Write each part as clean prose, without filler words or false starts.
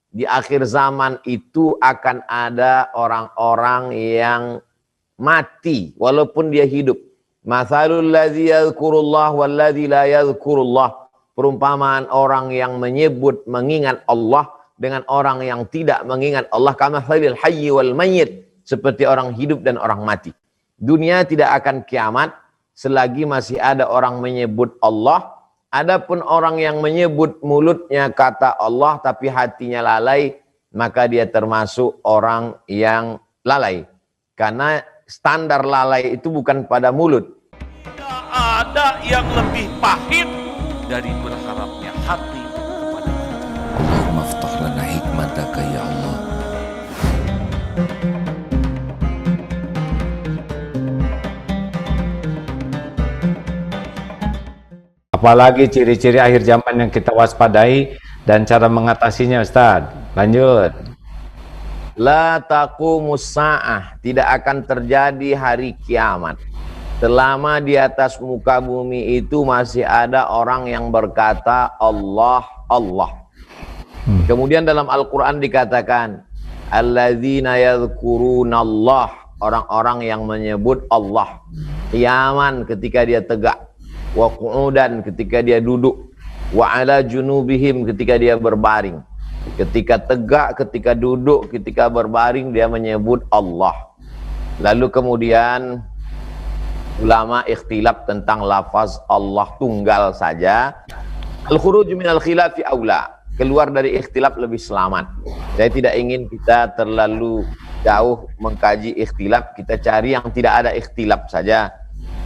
di akhir zaman itu akan ada orang-orang yang mati walaupun dia hidup. Mathalul ladzi yadhkurullah wal ladzi la yadhkurullah. Perumpamaan orang yang menyebut mengingat Allah dengan orang yang tidak mengingat Allah, kamathalil hayyi wal mayyit, seperti orang hidup dan orang mati. Dunia tidak akan kiamat selagi masih ada orang menyebut Allah. Adapun orang yang menyebut mulutnya kata Allah tapi hatinya lalai, maka dia termasuk orang yang lalai. Karena standar lalai itu bukan pada mulut. Tidak ada yang lebih pahit dari berharapnya hati kepada Allah. Allahumma aftah lana hikmataka ya Allah. Apalagi ciri-ciri akhir zaman yang kita waspadai dan cara mengatasinya, Ustaz? Lanjut. La taqumus sa'ah, tidak akan terjadi hari kiamat selama di atas muka bumi itu masih ada orang yang berkata Allah, Allah. Kemudian dalam Al-Quran dikatakan alladzina yadhkurunallah, orang-orang yang menyebut Allah. Qiyaman, ketika dia tegak, wa qu'udan, ketika dia duduk, wa ala junubihim, ketika dia berbaring. Ketika tegak, ketika duduk, ketika berbaring, dia menyebut Allah. Lalu kemudian ulama ikhtilaf tentang lafaz Allah tunggal saja. Al-khuruj minal khilafi aula, keluar dari ikhtilaf lebih selamat. Saya tidak ingin kita terlalu jauh mengkaji ikhtilaf, kita cari yang tidak ada ikhtilaf saja.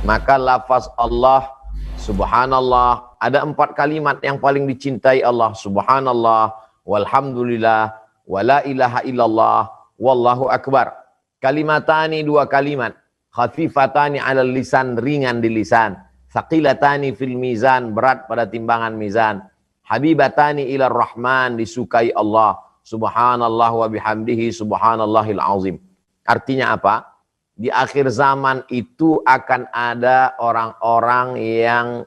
Maka lafaz Allah, subhanallah, ada 4 kalimat yang paling dicintai Allah. Subhanallah, walhamdulillah, wala ilaha illallah, wallahu akbar. Kalimatani, 2 kalimat. Khafifatani alal lisan, ringan di lisan. Thaqilatani fil mizan, berat pada timbangan mizan. Habibatani ilar rahman, disukai Allah. Subhanallah wa bihamdihi subhanallahil azim. Artinya apa? Di akhir zaman itu akan ada orang-orang yang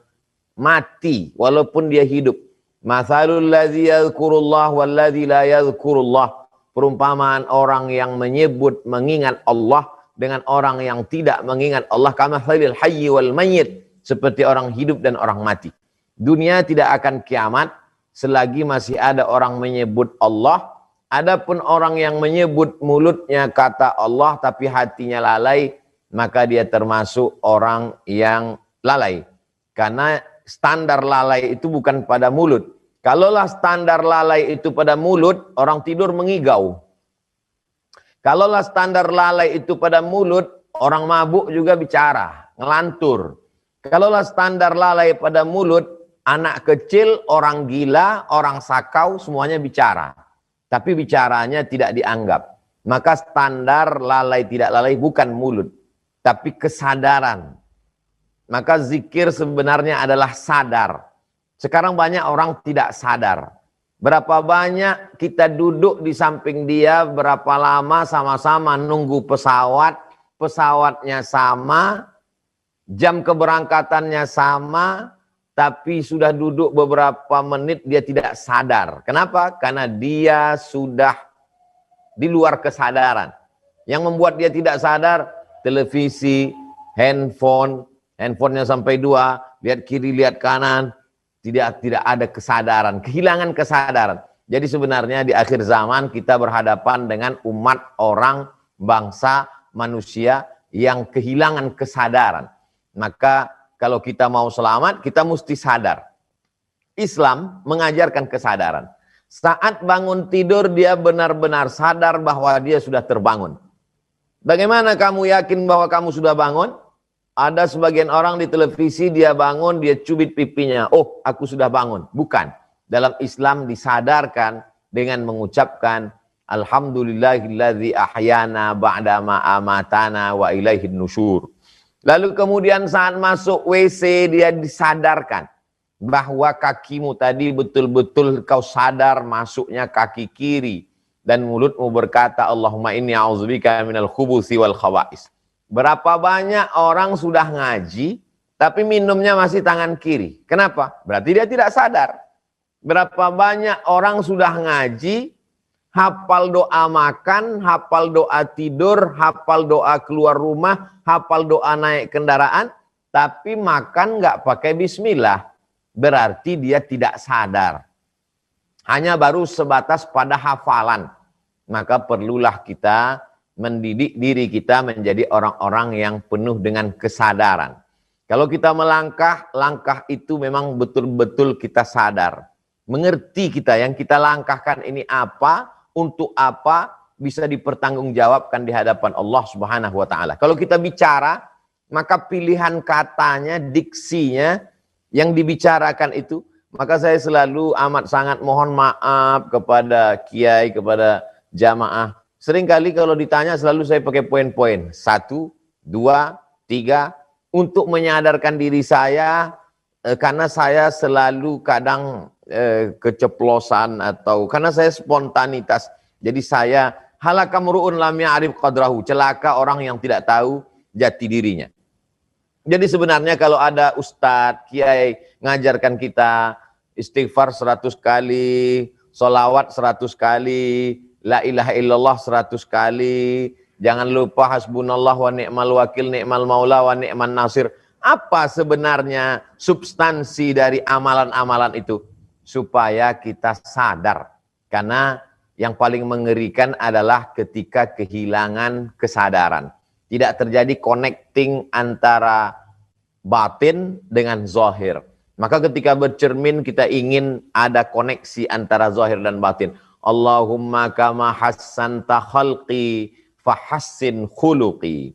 mati walaupun dia hidup. Mathalul ladzi yadhkurullah wal ladzi la yadhkurullah. Perumpamaan orang yang menyebut mengingat Allah dengan orang yang tidak mengingat Allah, kamathalil hayyi wal mayyit, seperti orang hidup dan orang mati. Dunia tidak akan kiamat selagi masih ada orang menyebut Allah. Adapun orang yang menyebut mulutnya kata Allah tapi hatinya lalai, maka dia termasuk orang yang lalai. Karena standar lalai itu bukan pada mulut. Kalaulah standar lalai itu pada mulut, orang tidur mengigau. Kalaulah standar lalai itu pada mulut, orang mabuk juga bicara, ngelantur. Kalaulah standar lalai pada mulut, anak kecil, orang gila, orang sakau, semuanya bicara. Tapi bicaranya tidak dianggap. Maka standar lalai tidak lalai bukan mulut, tapi kesadaran. Maka zikir sebenarnya adalah sadar. Sekarang banyak orang tidak sadar. Berapa banyak kita duduk di samping dia, berapa lama sama-sama nunggu pesawat, pesawatnya sama, jam keberangkatannya sama, tapi sudah duduk beberapa menit dia tidak sadar. Kenapa? Karena dia sudah di luar kesadaran. Yang membuat dia tidak sadar, televisi, handphonenya sampai 2, lihat kiri, lihat kanan, tidak ada kesadaran, kehilangan kesadaran. Jadi sebenarnya di akhir zaman kita berhadapan dengan umat orang, bangsa, manusia yang kehilangan kesadaran. Maka kalau kita mau selamat, kita mesti sadar. Islam mengajarkan kesadaran. Saat bangun tidur, dia benar-benar sadar bahwa dia sudah terbangun. Bagaimana kamu yakin bahwa kamu sudah bangun? Ada sebagian orang di televisi, dia bangun, dia cubit pipinya. Oh, aku sudah bangun. Bukan. Dalam Islam disadarkan dengan mengucapkan Alhamdulillahilladzi ahyana ba'dama amatana wa ilaihin nusyur. Lalu kemudian saat masuk WC dia disadarkan bahwa kakimu tadi betul-betul kau sadar masuknya kaki kiri. Dan mulutmu berkata Allahumma inni a'udzubika minal khubuthi wal khawa'is. Berapa banyak orang sudah ngaji tapi minumnya masih tangan kiri. Kenapa? Berarti dia tidak sadar. Berapa banyak orang sudah ngaji hafal doa makan, hafal doa tidur, hafal doa keluar rumah, hafal doa naik kendaraan, tapi makan nggak pakai bismillah. Berarti dia tidak sadar. Hanya baru sebatas pada hafalan. Maka perlulah kita mendidik diri kita menjadi orang-orang yang penuh dengan kesadaran. Kalau kita melangkah, langkah itu memang betul-betul kita sadar. Mengerti kita yang kita langkahkan ini apa, untuk apa, bisa dipertanggungjawabkan di hadapan Allah Subhanahu wa taala. Kalau kita bicara, maka pilihan katanya, diksinya yang dibicarakan itu, maka saya selalu amat sangat mohon maaf kepada kiai, kepada jamaah. Seringkali kalau ditanya selalu saya pakai poin-poin. 1, 2, 3 untuk menyadarkan diri saya karena saya selalu kadang keceplosan atau karena saya spontanitas. Jadi saya halaka mru'un lam ya'rif qadrahu, celaka orang yang tidak tahu jati dirinya. Jadi sebenarnya kalau ada ustadz, kiai ngajarkan kita istighfar 100 kali, sholawat 100 kali, la ilaha illallah 100 kali, jangan lupa hasbunallah wa ni'mal wakil, ni'mal maula wa ni'man nasir. Apa sebenarnya substansi dari amalan-amalan itu? Supaya kita sadar. Karena yang paling mengerikan adalah ketika kehilangan kesadaran. Tidak terjadi connecting antara batin dengan zahir. Maka ketika bercermin kita ingin ada koneksi antara zahir dan batin. Allahumma kama hassanta khalqi fahassin khuluqi.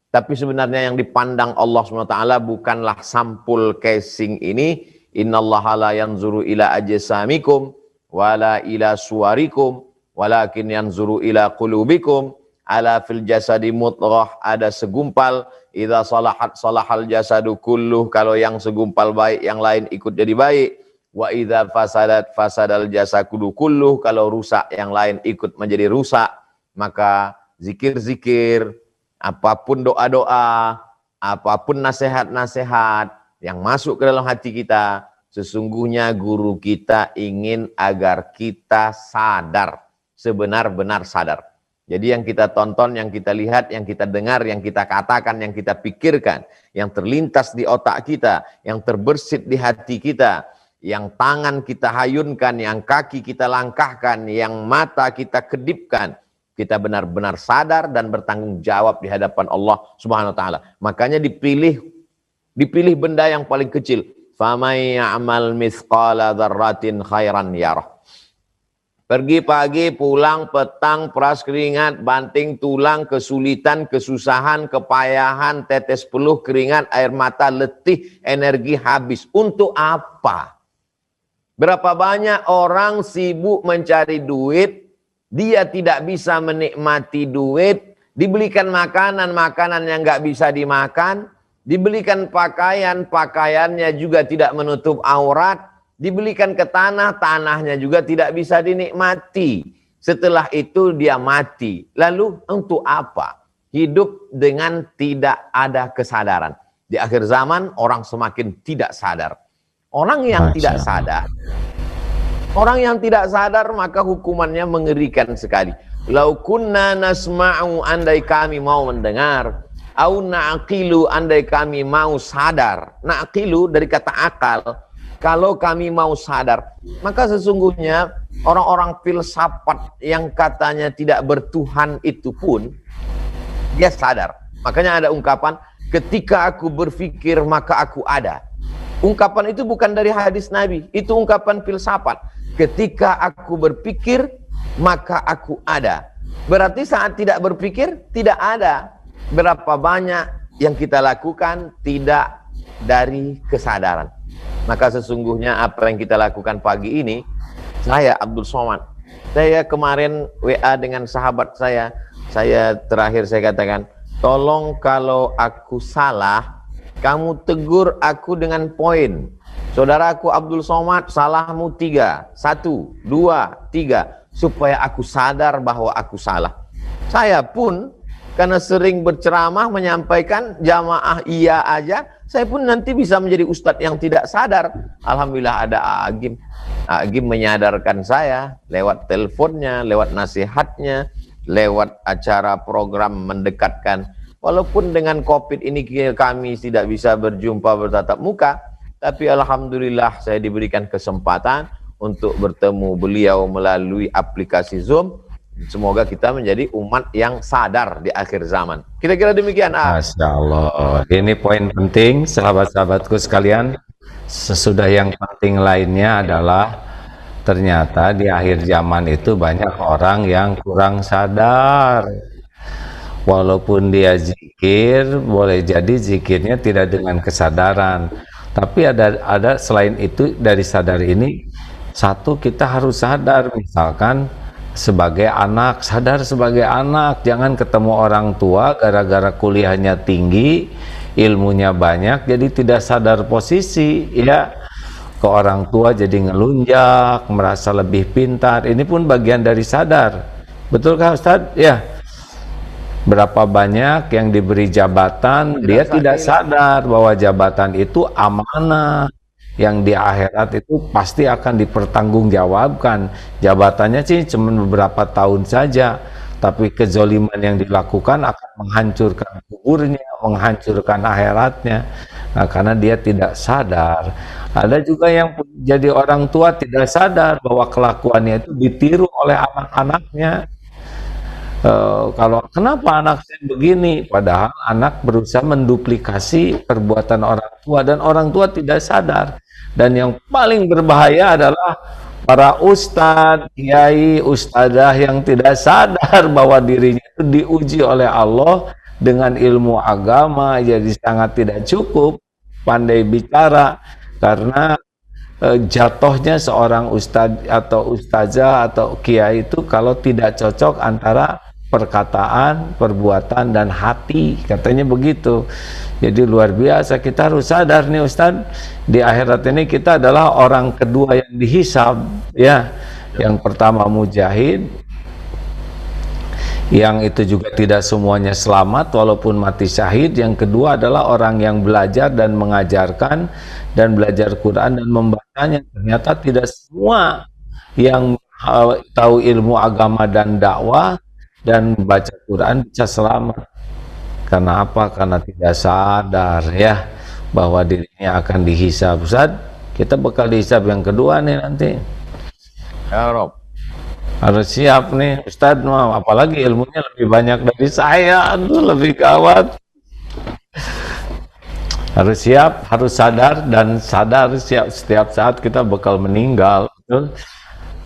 Tapi sebenarnya yang dipandang Allah SWT bukanlah sampul casing ini. Innallaha la yanzuru ila ajsamikum wala ila suwarikum walakin yanzuru ila qulubikum. Ala fil jasadi mudrah, ada segumpal, idza salahat salahal jasadu kulluh, kalau yang segumpal baik yang lain ikut jadi baik, wa idza fasadat fasadal jasadu kulluh, kalau rusak yang lain ikut menjadi rusak. Maka zikir-zikir, apapun doa-doa, apapun nasihat-nasihat yang masuk ke dalam hati kita, sesungguhnya guru kita ingin agar kita sadar, sebenar-benar sadar. Jadi yang kita tonton, yang kita lihat, yang kita dengar, yang kita katakan, yang kita pikirkan, yang terlintas di otak kita, yang terbersit di hati kita, yang tangan kita hayunkan, yang kaki kita langkahkan, yang mata kita kedipkan, kita benar-benar sadar dan bertanggung jawab di hadapan Allah Subhanahu wa taala. Makanya dipilih benda yang paling kecil. Famay ya'mal mithqala dzarratin khairan yarah. Pergi pagi, pulang petang, peras keringat, banting tulang, kesulitan, kesusahan, kepayahan, tetes peluh, keringat, air mata, letih, energi habis. Untuk apa? Berapa banyak orang sibuk mencari duit, dia tidak bisa menikmati duit, dibelikan makanan yang nggak bisa dimakan, dibelikan pakaiannya juga tidak menutup aurat, dibelikan ke tanahnya juga tidak bisa dinikmati. Setelah itu dia mati. Lalu untuk apa? Hidup dengan tidak ada kesadaran. Di akhir zaman orang semakin tidak sadar. Orang yang tidak sadar maka hukumannya mengerikan sekali. Lau kunna nasma'u, andai kami mau mendengar, au na'qilu, andai kami mau sadar. Na'qilu dari kata akal. Kalau kami mau sadar, maka sesungguhnya orang-orang filsafat yang katanya tidak bertuhan itu pun dia sadar. Makanya ada ungkapan, ketika aku berpikir maka aku ada. Ungkapan itu bukan dari hadis Nabi, itu ungkapan filsafat. Ketika aku berpikir maka aku ada. Berarti saat tidak berpikir tidak ada. Berapa banyak yang kita lakukan tidak dari kesadaran. Maka sesungguhnya apa yang kita lakukan pagi ini, saya Abdul Somad, saya kemarin WA dengan sahabat saya terakhir saya katakan, tolong kalau aku salah, kamu tegur aku dengan poin. Saudaraku Abdul Somad, salahmu 3, 1, 2, 3, supaya aku sadar bahwa aku salah. Saya pun karena sering berceramah menyampaikan jamaah iya aja, saya pun nanti bisa menjadi ustadz yang tidak sadar. Alhamdulillah ada Agim. Agim menyadarkan saya lewat teleponnya, lewat nasihatnya, lewat acara program mendekatkan. Walaupun dengan COVID ini kami tidak bisa berjumpa bertatap muka, tapi alhamdulillah saya diberikan kesempatan untuk bertemu beliau melalui aplikasi Zoom. Semoga kita menjadi umat yang sadar di akhir zaman. Kira-kira demikian. Masya Allah. Ini poin penting, sahabat-sahabatku sekalian. Sesudah yang penting lainnya adalah ternyata di akhir zaman itu banyak orang yang kurang sadar. Walaupun dia zikir, boleh jadi zikirnya tidak dengan kesadaran. Tapi ada selain itu, dari sadar ini, satu, kita harus sadar, misalkan sebagai anak, sadar sebagai anak, jangan ketemu orang tua gara-gara kuliahnya tinggi, ilmunya banyak, jadi tidak sadar posisi, ya, ke orang tua jadi ngelunjak, merasa lebih pintar. Ini pun bagian dari sadar. Betulkah Ustadz? Ya. Berapa banyak yang diberi jabatan, dia tidak sadar bahwa jabatan itu amanah, yang di akhirat itu pasti akan dipertanggungjawabkan. Jabatannya sih cuma beberapa tahun saja, tapi kezoliman yang dilakukan akan menghancurkan kuburnya, menghancurkan akhiratnya. Nah, karena dia tidak sadar. Ada juga yang jadi orang tua tidak sadar bahwa kelakuannya itu ditiru oleh anak-anaknya. Kalau kenapa anak saya begini, padahal anak berusaha menduplikasi perbuatan orang tua dan orang tua tidak sadar. Dan yang paling berbahaya adalah para ustadz, kiai, ustadzah yang tidak sadar bahwa dirinya itu diuji oleh Allah dengan ilmu agama, jadi sangat tidak cukup pandai bicara, karena jatuhnya seorang ustadz atau ustazah atau kiai itu kalau tidak cocok antara perkataan, perbuatan, dan hati, katanya begitu. Jadi luar biasa, kita harus sadar nih Ustadz, di akhirat ini kita adalah orang kedua yang dihisab, ya. Yang pertama mujahid, yang itu juga tidak semuanya selamat walaupun mati syahid. Yang kedua adalah orang yang belajar dan mengajarkan dan belajar Quran dan membacanya. Ternyata tidak semua yang tahu ilmu agama dan dakwah dan baca Quran bisa selamat. Karena apa? Karena tidak sadar, ya, bahwa dirinya akan dihisab. Ustaz, kita bakal dihisab yang kedua nih nanti. Ya Rob, harus siap nih Ustadz, apalagi ilmunya lebih banyak dari saya, lebih gawat. Harus siap, harus sadar, dan sadar siap setiap saat kita bakal meninggal. Betul?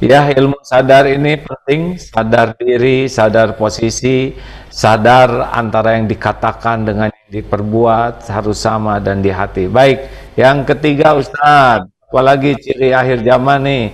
Ya, ilmu sadar ini penting, sadar diri, sadar posisi, sadar antara yang dikatakan dengan yang diperbuat harus sama dan di hati. Baik, yang ketiga Ustadz, apalagi ciri akhir zaman nih,